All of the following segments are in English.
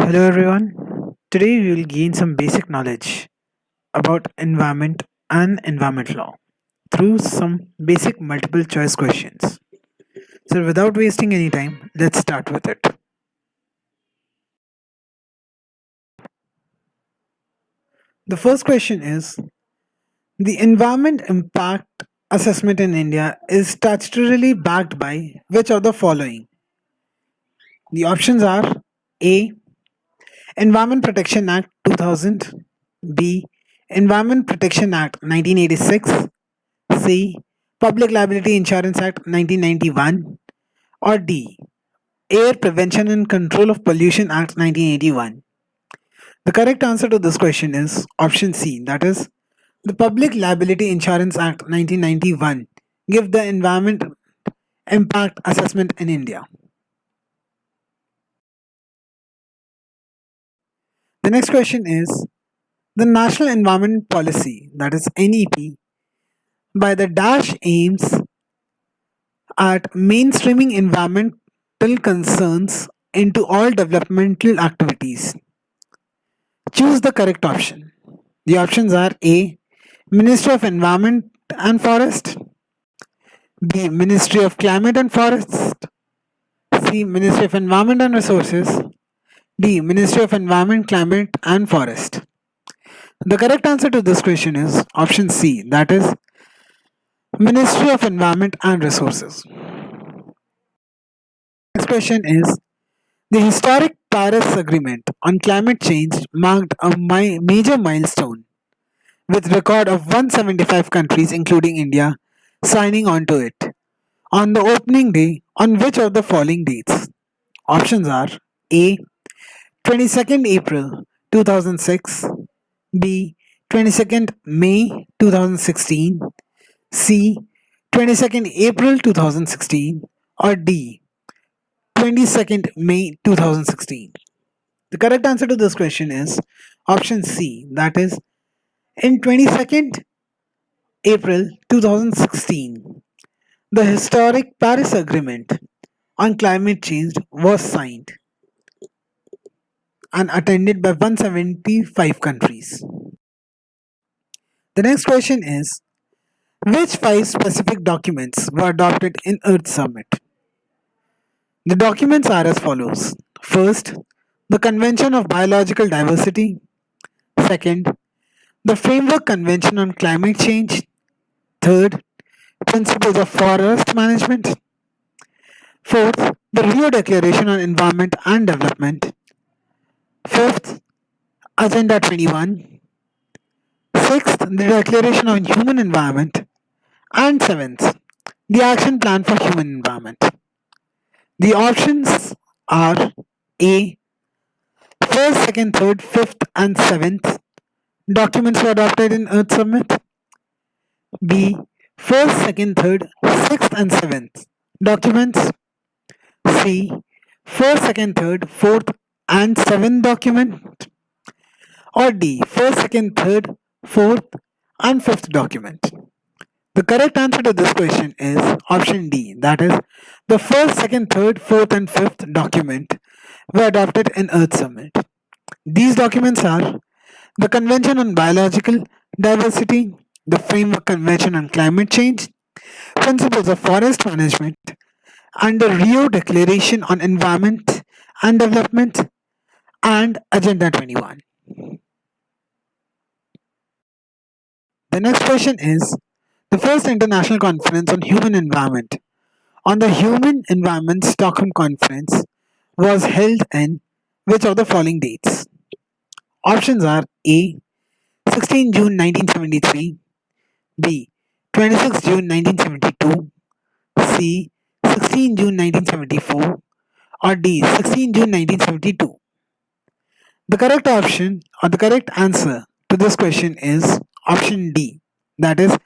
Hello everyone. Today we will gain some basic knowledge about environment and environment law through some basic multiple choice questions. So without wasting any time, let's start with it. The first question is the environment impact assessment in India is statutorily backed by which of the following? The options are A. Environment Protection Act 2000, B. Environment Protection Act 1986, C. Public Liability Insurance Act 1991, or D. Air Prevention and Control of Pollution Act 1981. The correct answer to this question is option C, that is the Public Liability Insurance Act 1991 give the environment impact assessment in India. The next question is the National Environment Policy, that is NEP, by the dash aims at mainstreaming environmental concerns into all developmental activities. Choose the correct option. The options are A. Ministry of Environment and Forest, B. Ministry of Climate and Forests, C. Ministry of Environment and Resources, D. Ministry of Environment, Climate and Forest. The correct answer to this question is option C, that is Ministry of Environment and Resources. Next question is the historic Paris Agreement on climate change marked a major milestone with record of 175 countries including India signing on to it. On the opening day, on which of the following dates? Options are A. 22nd April 2006, B. 22nd May 2016, C. 22nd April 2016, or D. 22nd May 2016. The correct answer to this question is option C, that is in 22nd April 2016. The historic Paris Agreement on climate change was signed and attended by 175 countries. The next question is which five specific documents were adopted in Earth Summit? The documents are as follows. First, the Convention of Biological Diversity. Second, the Framework Convention on Climate Change. Third, Principles of Forest Management. Fourth, the Rio Declaration on Environment and Development. Fifth, Agenda 21. Sixth, the Declaration on Human Environment. And seventh, the Action Plan for Human Environment. The options are A. First, second, third, fifth, and seventh documents were adopted in Earth Summit. B. First, second, third, sixth, and seventh documents. C. First, second, third, fourth, and seventh document. Or D. First, second, third, fourth, and fifth document. The correct answer to this question is option D, that is, the first, second, third, fourth, and fifth document were adopted in Earth Summit. These documents are the Convention on Biological Diversity, the Framework Convention on Climate Change, Principles of Forest Management, and the Rio Declaration on Environment and Development, and Agenda 21. The next question is the first international conference on human environment on the Human Environment Stockholm Conference was held in which of the following dates? Options are A. 16 June 1973, B. 26 June 1972, C. 16 June 1974, or D. 16 June 1972. The correct option or the correct answer to this question is option D, that is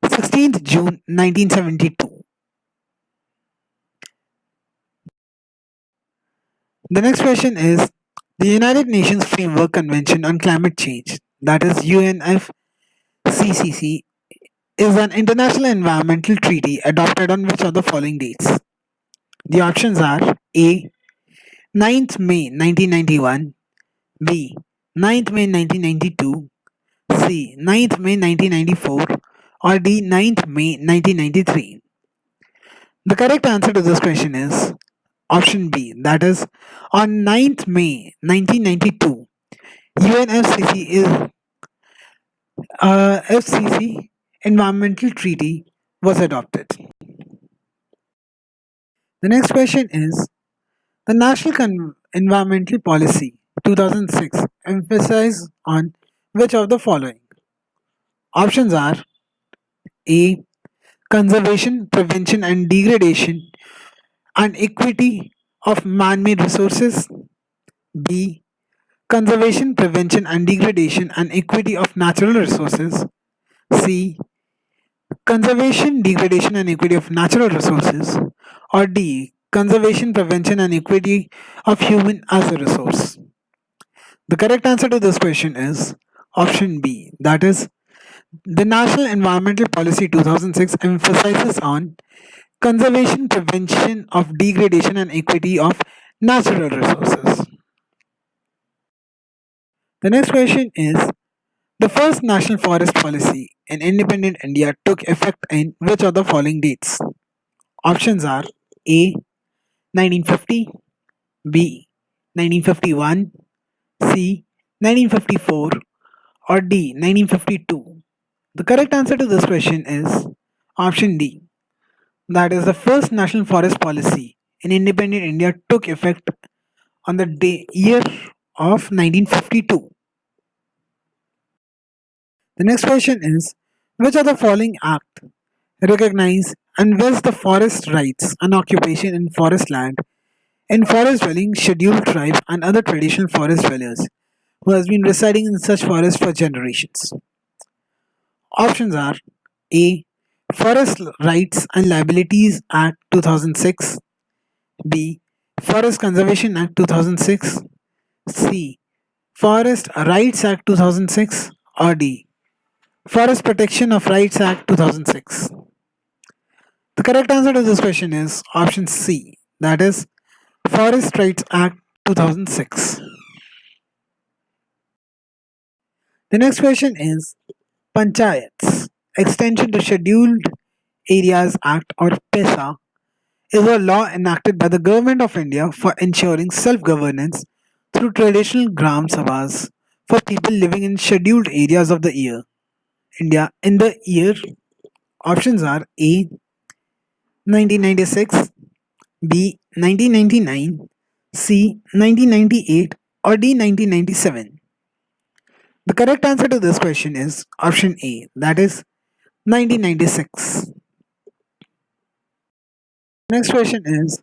16th June 1972. The next question is the United Nations Framework Convention on Climate Change, that is UNFCCC, is an international environmental treaty adopted on which of the following dates? The options are A. 9th May 1991, B. 9th May 1992, C. 9th May 1994, or D. 9th May 1993? The correct answer to this question is option B, that is on 9th May 1992, UNFCCC FCC Environmental Treaty was adopted. The next question is the National Environmental Policy 2006 emphasizes on which of the following? Options are A. Conservation, prevention, and degradation and equity of man made resources. B. Conservation, prevention, and degradation and equity of natural resources. C. Conservation, degradation, and equity of natural resources. Or D. Conservation, prevention, and equity of human as a resource. The correct answer to this question is option B, that is the National Environmental Policy 2006 emphasizes on conservation, prevention of degradation, and equity of natural resources. The next question is the first National Forest Policy in independent India took effect in which of the following dates? Options are A. 1950, B. 1951, C. 1954, or D. 1952? The correct answer to this question is option D. That is the first National Forest Policy in independent India took effect on the year of 1952. The next question is which of the following act recognize and vest the forest rights and occupation in forest land in forest dwelling scheduled tribe and other traditional forest dwellers who has been residing in such forest for generations? Options are A. Forest Rights and Liabilities Act 2006, B. Forest Conservation Act 2006, C. Forest Rights Act 2006, or D. Forest Protection of Rights Act 2006. The correct answer to this question is option C, that is Forest Rights Act 2006. The next question is Panchayats, extension to Scheduled Areas Act or PESA, is a law enacted by the Government of India for ensuring self-governance through traditional Gram Sabhas for people living in scheduled areas of the India in the year. Options are A. 1996, B. 1999, C. 1998, or D. 1997. The correct answer to this question is option A, that is 1996. Next question is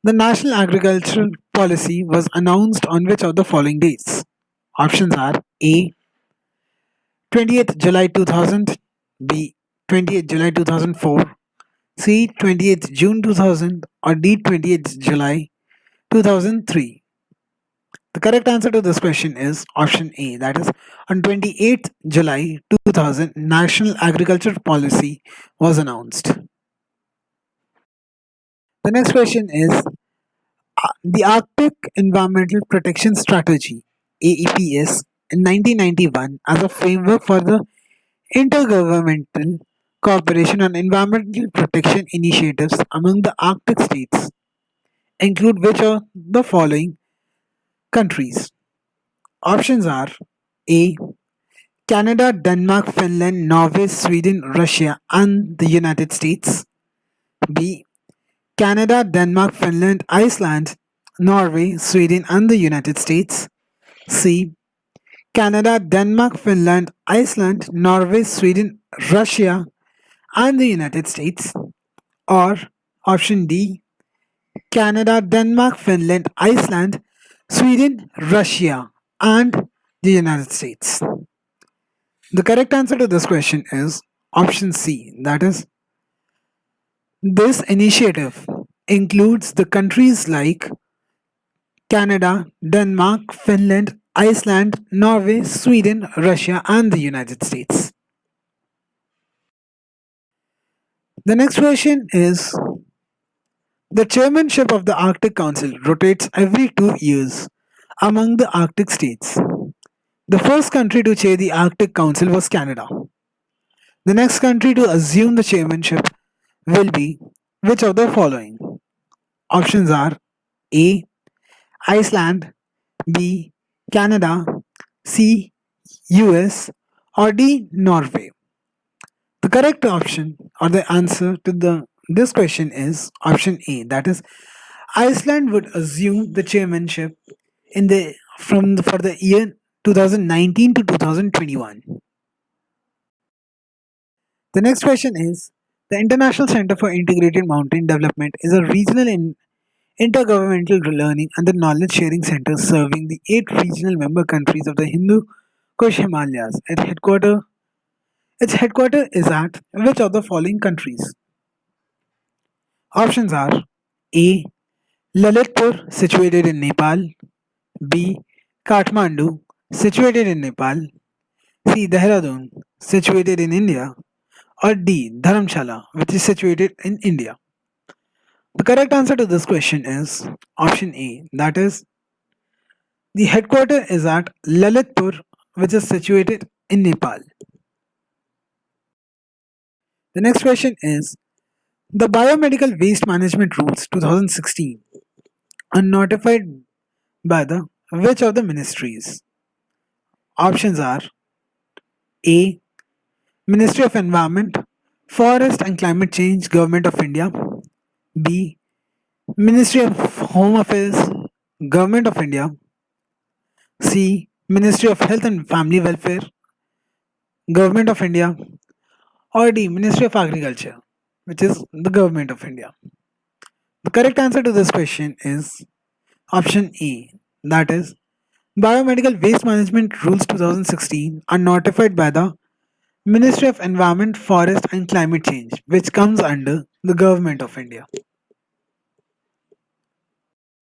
the National Agricultural Policy was announced on which of the following dates? Options are A. 20th July 2000, B. 20th July 2004, C. 20th June 2000, or D. 20th July 2003. The correct answer to this question is option A, that is on 28th July 2000 National Agriculture Policy was announced. The next question is the Arctic Environmental Protection Strategy AEPS in 1991 as a framework for the intergovernmental cooperation on environmental protection initiatives among the Arctic states include which of the following countries? Options are A. Canada, Denmark, Finland, Norway, Sweden, Russia, and the United States. B. Canada, Denmark, Finland, Iceland, Norway, Sweden, and the United States. C. Canada, Denmark, Finland, Iceland, Norway, Sweden, Russia, and the United States. Or option D. Canada, Denmark, Finland, Iceland, Sweden, Russia, and the United States. The correct answer to this question is option C, that is this initiative includes the countries like Canada, Denmark, Finland, Iceland, Norway, Sweden, Russia, and the United States. The next question is the chairmanship of the Arctic Council rotates every 2 years among the Arctic states. The first country to chair the Arctic Council was Canada. The next country to assume the chairmanship will be which of the following? Options are A. Iceland, B. Canada, C. US, or D. Norway. The correct option or the answer to this question is option A. That is, Iceland would assume the chairmanship for the year 2019 to 2021. The next question is the International Center for Integrated Mountain Development is a regional intergovernmental learning and the knowledge sharing center serving the 8 regional member countries of the Hindu Kush Himalayas. Its headquarter is at which of the following countries? Options are A. Lalitpur, situated in Nepal, B. Kathmandu, situated in Nepal, C. Dehradun, situated in India, or D. Dharamshala, which is situated in India. The correct answer to this question is option A. That is, the headquarter is at Lalitpur, which is situated in Nepal. The next question is the Biomedical Waste Management Rules 2016 are notified by the which of the ministries? Options are A. Ministry of Environment, Forest and Climate Change, Government of India, B. Ministry of Home Affairs, Government of India, C. Ministry of Health and Family Welfare, Government of India, or D. Ministry of Agriculture, which is the Government of India. The correct answer to this question is option A. That is, Biomedical Waste Management Rules 2016 are notified by the Ministry of Environment, Forest and Climate Change, which comes under the Government of India.